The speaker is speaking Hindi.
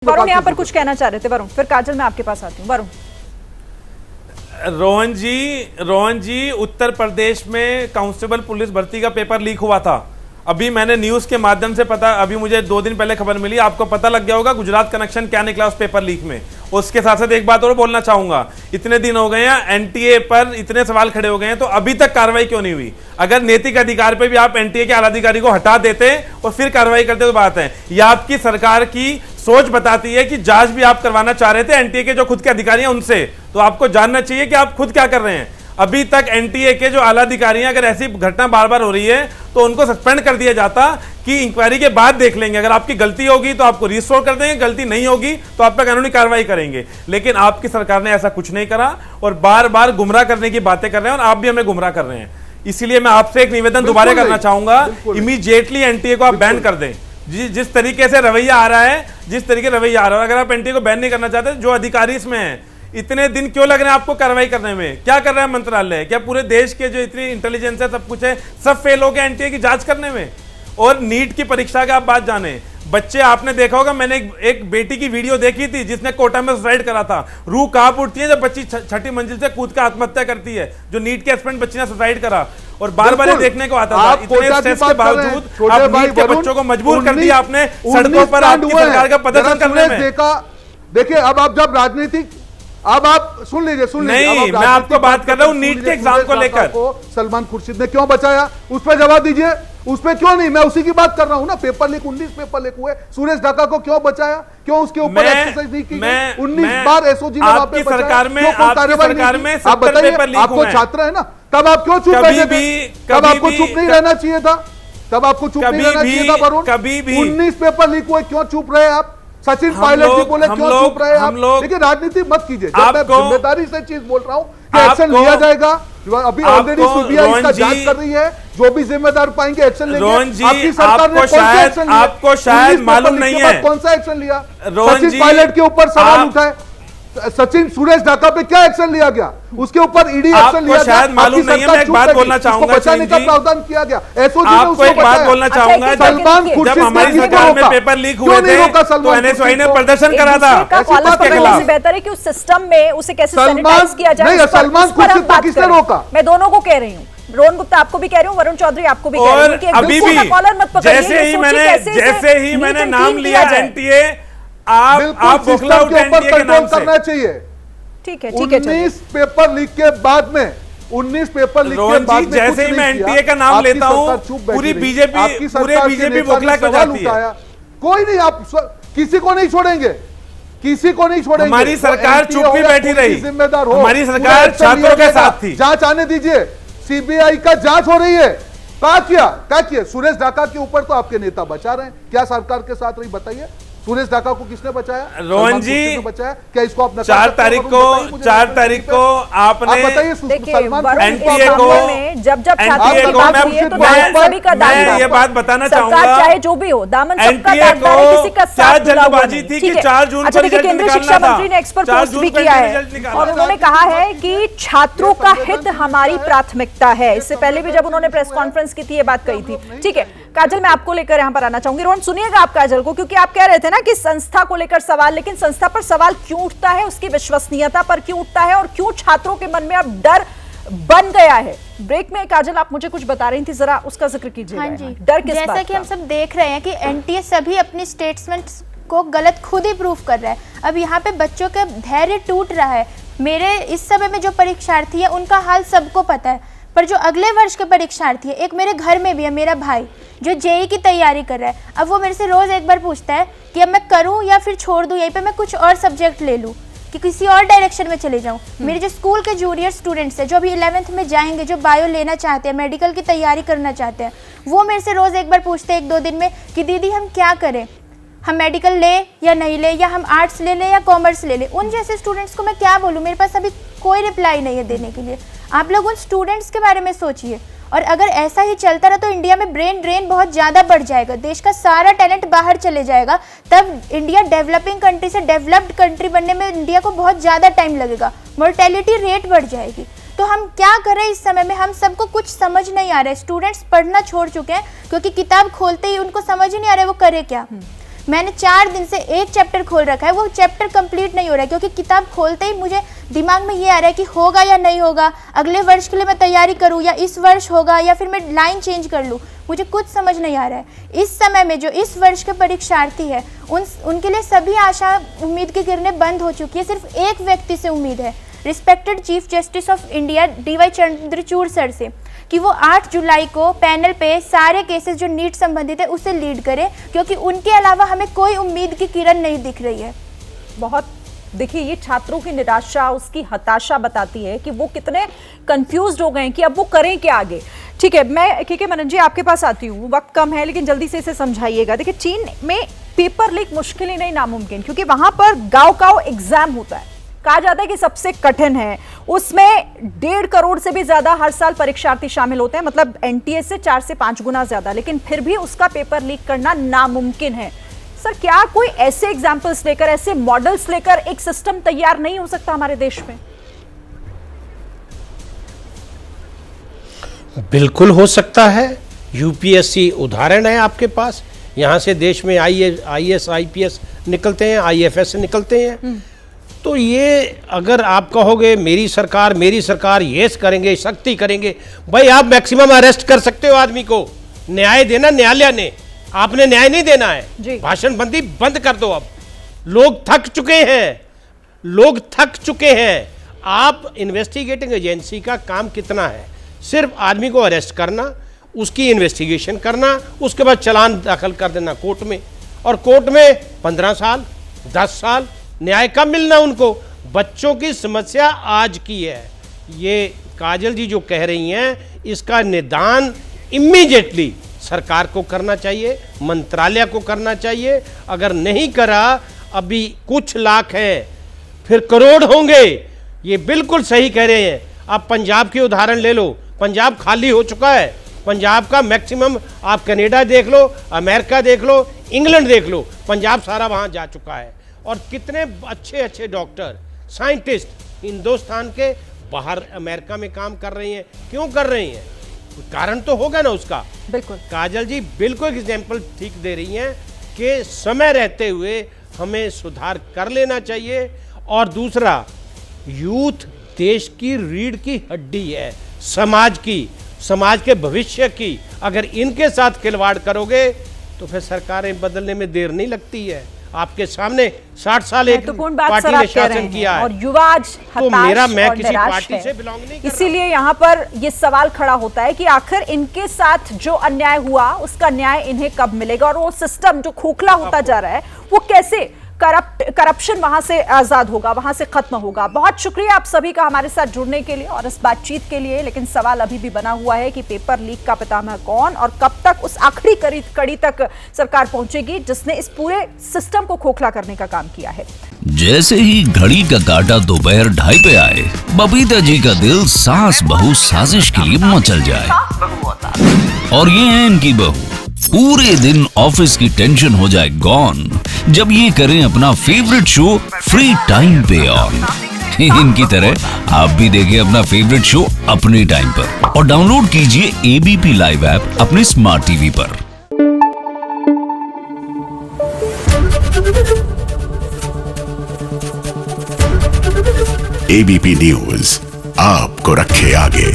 वरुण यहाँ पर कुछ कहना चाह रहे थे। वरुण, फिर काजल मैं आपके पास आती हूँ। वरुण, रोहन जी, उत्तर प्रदेश में कांस्टेबल पुलिस भर्ती का पेपर लीक हुआ था। अभी मैंने न्यूज के माध्यम से पता, अभी मुझे 2 दिन पहले खबर मिली, आपको पता लग गया होगा गुजरात कनेक्शन क्या निकला उस पेपर लीक में। उसके साथ साथ एक बात और बोलना चाहूंगा, इतने दिन हो गए हैं एनटीए पर इतने सवाल खड़े हो गए हैं, तो अभी तक कार्रवाई क्यों नहीं हुई? अगर नैतिक अधिकार पे भी आप एनटीए के आला अधिकारी को हटा देते और फिर कार्रवाई करते तो बात है। यह आपकी सरकार की सोच बताती है कि जांच भी आप करवाना चाह रहे थे एनटीए के जो खुद के अधिकारी हैं उनसे, तो आपको जानना चाहिए कि आप खुद क्या कर रहे हैं। अभी तक एनटीए के जो आला अधिकारी हैं, अगर ऐसी घटना बार बार हो रही है तो उनको सस्पेंड कर दिया जाता कि इंक्वायरी के बाद देख लेंगे, अगर आपकी गलती होगी तो आपको रिस्टोर कर देंगे, गलती नहीं होगी तो आप पे कानूनी कार्रवाई करेंगे। लेकिन आपकी सरकार ने ऐसा कुछ नहीं करा और बार बार गुमराह करने की बातें कर रहे हैं और आप भी हमें गुमराह कर रहे हैं। इसीलिए मैं आपसे एक निवेदन दोबारा करना चाहूंगा, इमीडिएटली एनटीए को आप बैन कर दें। जिस तरीके से रवैया आ रहा है, अगर आप एनटीए को बैन नहीं करना चाहते, जो अधिकारी इसमें हैं, इतने दिन क्यों लग रहे हैं आपको कार्रवाई करने में? क्या कर रहा है मंत्रालय? क्या पूरे देश के जो इतनी इंटेलिजेंस है, सब कुछ है, सब फेल हो गए एनटीए की जांच करने में? और नीट की परीक्षा का आप बात जाने, बच्चे, आपने देखा होगा, मैंने एक बेटी की वीडियो देखी थी जिसने कोटा में सुसाइड करा था। रूह कांप उठती है जब बच्ची 6ठी मंजिल से कूद कर आत्महत्या करती है, जो नीट के एस्पिरेंट बच्ची ने सुसाइड करा। और बार बार देखने को आता था। इतने स्ट्रेस के बावजूद आप नीट के बच्चों को मजबूर कर दिया आपने सड़कों पर आपकी सरकार का प्रदर्शन करने में। देखिए, अब आप जब राजनीतिक, अब आप सुन लीजिए नहीं, मैं आपको बात कर रहा हूँ नीट के एग्जाम को लेकर। सलमान खुर्शीद ने क्यों बचाया, उस पर जवाब दीजिए। उस पर क्यों नहीं, मैं उसी की बात कर रहा हूं ना। पेपर लीक, 19 पेपर लीक हुए, सुरेश ढाका को क्यों बचाया? क्यों उसके ऊपर एक्सरसाइज नहीं की गई? 19 बार एसओजी ने वहां पे सरकार में, आपकी सरकार में आप बताइए, आपको छात्र है ना, तब आप क्यों चुप रहे थे? तब आपको चुप नहीं रहना चाहिए था, तब आपको चुप नहीं रहना चाहिए था वरुण। कभी भी 19 पेपर लीक हुए, क्यों चुप रहे आप? सचिन पायलट जी बोले, क्यों चुप रहे आप? देखिए, राजनीति मत कीजिए। जब मैं जिम्मेदारी से चीज बोल रहा हूं कि एक्शन लिया जाएगा, अभी ऑलरेडी सीबीआई इसका जांच कर रही है, जो भी जिम्मेदार पाएंगे एक्शन लेंगे। आपकी सरकार ने आपको शायद मालूम नहीं है कौन सा एक्शन लिया? सचिन पायलट के ऊपर सवाल उठाए, सचिन सुरेश ढाका पे क्या एक्शन लिया गया? उसके ऊपर ईडी एक्शन लिया गया। शायद मालूम नहीं है। मैं एक बात बोलना चाहूंगा, बचाने का प्रावधान किया गया। एसओजी ने आपको एक बात बोलना चाहूंगा, सलमान खुर्शीद जब हमारी सरकार में पेपर लीक हुए थे तो एनएसवाई ने प्रदर्शन करा था। बेहतर है कि उस सिस्टम में उसे कैसे सैनिटाइज किया जाए। सलमान खुर्शीद को किसने रोका? मैं दोनों को कह रही हूँ, रोहन गुप्ता आपको भी कह रही हूँ, वरुण चौधरी आपको भी कह रही हूँ कि अभी भी जैसे ही मैंने नाम लिया एनटीए, आप सिस्टम के ऊपर कंट्रोल करना चाहिए। ठीक है, ठीक है। 19 पेपर लीक के बाद में, 19 पेपर लीक के बाद में, जैसे ही मैं एनटीए का नाम लेता हूं, पूरी बीजेपी बौखला कर जाती है। कोई नहीं, आप किसी को नहीं छोड़ेंगे, किसी को नहीं छोड़ेंगे। हमारी सरकार चुप भी बैठी रही, जिम्मेदार हो। हमारी सरकार छात्रों के साथ थी। जांच आने दीजिए, सीबीआई का जांच हो रही है। क्या किया? सुरेश ढाका के ऊपर तो आपके नेता बचा रहे हैं, क्या सरकार के साथ रही? बताइए, सुरेश ढाका को किसने बचाया? रोहन जी बचाया क्या? इसको आप 4 तारीख को आपने बताइए, एनटीए को, जब छात्रों की बात हुई है तो दामन सभी का दामन, मैं ये बात बताना चाहूंगा, चाहे जो भी हो, दामन सबका दामन है, किसी का साथ जल्दबाजी थी कि 4 जून को देखिए, केंद्रीय शिक्षा मंत्री ने एक्सपर्ट पोस्ट भी किया है और उन्होंने कहा है कि छात्रों का हित हमारी प्राथमिकता है। इससे पहले भी जब उन्होंने प्रेस कॉन्फ्रेंस की थी, ये बात कही थी। ठीक है काजल, मैं आपको लेकर यहाँ पर आना चाहूंगी। रोहन, सुनिएगा आप काजल को, क्योंकि आप कह रहे थे ना कि संस्था को लेकर सवाल, लेकिन संस्था पर सवाल क्यों उठता है, उसकी विश्वसनीयता पर क्यों उठता है और क्यों छात्रों के मन में अब डर बन गया है? ब्रेक में काजल आप मुझे कुछ बता रही थी, जरा उसका जिक्र कीजिए। हाँ जी, डर किस बात का? जैसा कि हम सब देख रहे हैं कि एनटीए सभी अपनी स्टेटमेंट्स को गलत खुद ही प्रूफ कर रहा है। अब यहाँ पे बच्चों का धैर्य टूट रहा है। मेरे इस समय में जो परीक्षार्थी है उनका हाल सबको पता है, पर जो अगले वर्ष के परीक्षार्थी है, एक मेरे घर में भी है मेरा भाई जो जेईई की तैयारी कर रहा है। अब वो मेरे से रोज एक बार पूछता है कि अब मैं करूं या फिर छोड़ दूं, यहीं पे मैं कुछ और सब्जेक्ट ले लूं, कि किसी और डायरेक्शन में चले जाऊं। मेरे जो स्कूल के जूनियर स्टूडेंट्स हैं जो अभी 11th में जाएंगे, जो बायो लेना चाहते हैं, मेडिकल की तैयारी करना चाहते हैं, वो मेरे से रोज एक बार पूछते हैं 1-2 दिन में कि दीदी हम क्या करें, हम मेडिकल ले या नहीं ले, या हम आर्ट्स ले लें या कॉमर्स ले लें। उन जैसे स्टूडेंट्स को मैं क्या बोलूँ? मेरे पास अभी कोई रिप्लाई नहीं है देने के लिए। आप लोग उन स्टूडेंट्स के बारे में सोचिए, और अगर ऐसा ही चलता रहा तो इंडिया में ब्रेन ड्रेन बहुत ज़्यादा बढ़ जाएगा, देश का सारा टैलेंट बाहर चले जाएगा। तब इंडिया डेवलपिंग कंट्री से डेवलप्ड कंट्री बनने में इंडिया को बहुत ज़्यादा टाइम लगेगा, मोर्टेलिटी रेट बढ़ जाएगी। तो हम क्या करें इस समय में? हम सबको कुछ समझ नहीं आ रहा है। स्टूडेंट्स पढ़ना छोड़ चुके हैं क्योंकि किताब खोलते ही उनको समझ ही नहीं आ रहा है वो करे क्या। मैंने 4 दिन से एक चैप्टर खोल रखा है, वो चैप्टर कंप्लीट नहीं हो रहा है, क्योंकि किताब खोलते ही मुझे दिमाग में ये आ रहा है कि होगा या नहीं होगा, अगले वर्ष के लिए मैं तैयारी करूँ या इस वर्ष होगा या फिर मैं लाइन चेंज कर लूँ, मुझे कुछ समझ नहीं आ रहा है। इस समय में जो इस वर्ष के परीक्षार्थी है उनके लिए सभी आशा उम्मीद की किरणें बंद हो चुकी है। सिर्फ एक व्यक्ति से उम्मीद है, respected chief justice of India DY Chandrachud sir से, कि वो 8 जुलाई को पैनल पे सारे केसेस जो नीट संबंधित है उसे लीड करे, क्योंकि उनके अलावा हमें कोई उम्मीद की किरण नहीं दिख रही है। बहुत देखिए, ये छात्रों की निराशा, उसकी हताशा बताती है कि वो कितने कंफ्यूज्ड हो गए हैं कि अब वो करें क्या आगे। ठीक है, मैं KK मनन जी आपके पास आती हूँ, वक्त कम है लेकिन जल्दी से इसे समझाइएगा। देखिए, चीन में पेपर लीक मुश्किल ही नहीं नामुमकिन, क्योंकि वहां पर गाँव एग्जाम होता है, कहा जाता है कि सबसे कठिन है, उसमें 1.5 करोड़ से भी ज्यादा हर साल परीक्षार्थी शामिल होते हैं, मतलब NTA से 4 से 5 गुना ज्यादा, लेकिन फिर भी उसका पेपर लीक करना नामुमकिन है। सर, क्या कोई ऐसे एग्जाम्पल्स लेकर, ऐसे मॉडल्स लेकर एक सिस्टम तैयार नहीं हो सकता हमारे देश में? बिल्कुल हो सकता है। UPSC उदाहरण है आपके पास, यहाँ से देश में IAS IPS निकलते हैं, IFS निकलते हैं। तो ये अगर आप कहोगे मेरी सरकार ये करेंगे, सख्ती करेंगे, भाई आप मैक्सिमम अरेस्ट कर सकते हो आदमी को, न्याय देना न्यायालय ने, आपने न्याय नहीं देना है। भाषण बंदी बंद कर दो। अब लोग थक चुके हैं। आप इन्वेस्टिगेटिंग एजेंसी का काम कितना है? सिर्फ आदमी को अरेस्ट करना, उसकी इन्वेस्टिगेशन करना, उसके बाद चालान दाखिल कर देना कोर्ट में, और कोर्ट में 15 साल 10 साल न्याय कब मिलना उनको? बच्चों की समस्या आज की है। ये काजल जी जो कह रही हैं, इसका निदान इमीडिएटली सरकार को करना चाहिए, मंत्रालय को करना चाहिए। अगर नहीं करा, अभी कुछ लाख हैं, फिर करोड़ होंगे। ये बिल्कुल सही कह रहे हैं। आप पंजाब की उदाहरण ले लो, पंजाब खाली हो चुका है। पंजाब का मैक्सिमम, आप कनाडा देख लो, अमेरिका देख लो, इंग्लैंड देख लो, पंजाब सारा वहाँ जा चुका है। और कितने अच्छे डॉक्टर, साइंटिस्ट हिंदुस्तान के बाहर अमेरिका में काम कर रही हैं। क्यों कर रही हैं? कारण तो होगा ना उसका। बिल्कुल काजल जी बिल्कुल एग्जाम्पल ठीक दे रही हैं कि समय रहते हुए हमें सुधार कर लेना चाहिए। और दूसरा, यूथ देश की रीढ़ की हड्डी है, समाज के भविष्य की। अगर इनके साथ खिलवाड़ करोगे तो फिर सरकारें बदलने में देर नहीं लगती है। आपके सामने 60 साल एक पार्टी ने शासन किया है, और युवा आज हताश मैं और किसी निराश पार्टी है। से बिलोंग नहीं कर रहा। इसीलिए यहाँ पर ये सवाल खड़ा होता है कि आखिर इनके साथ जो अन्याय हुआ उसका न्याय इन्हें कब मिलेगा, और वो सिस्टम जो खोखला होता जा रहा है वो कैसे करप्शन वहां से आजाद होगा, वहां से खत्म होगा। बहुत शुक्रिया आप सभी का हमारे साथ जुड़ने के लिए और इस बातचीत के लिए। लेकिन सवाल अभी भी बना हुआ है कि पेपर लीक का पितामह कौन, और कब तक उस आखिरी कड़ी तक सरकार पहुंचेगी जिसने इस पूरे सिस्टम को खोखला करने का काम किया है। जैसे ही घड़ी का काटा दोपहर 2:30 पे आए, बबीता जी का दिल सास बहू साजिश के लिए मचल जाए। और ये है इनकी बहू, पूरे दिन ऑफिस की टेंशन हो जाए गॉन जब ये करें अपना फेवरेट शो फ्री टाइम पे ऑन। इनकी तरह आप भी देखें अपना फेवरेट शो अपने टाइम पर और डाउनलोड कीजिए ABP लाइव ऐप अपने स्मार्ट टीवी पर। ABP न्यूज आपको रखे आगे।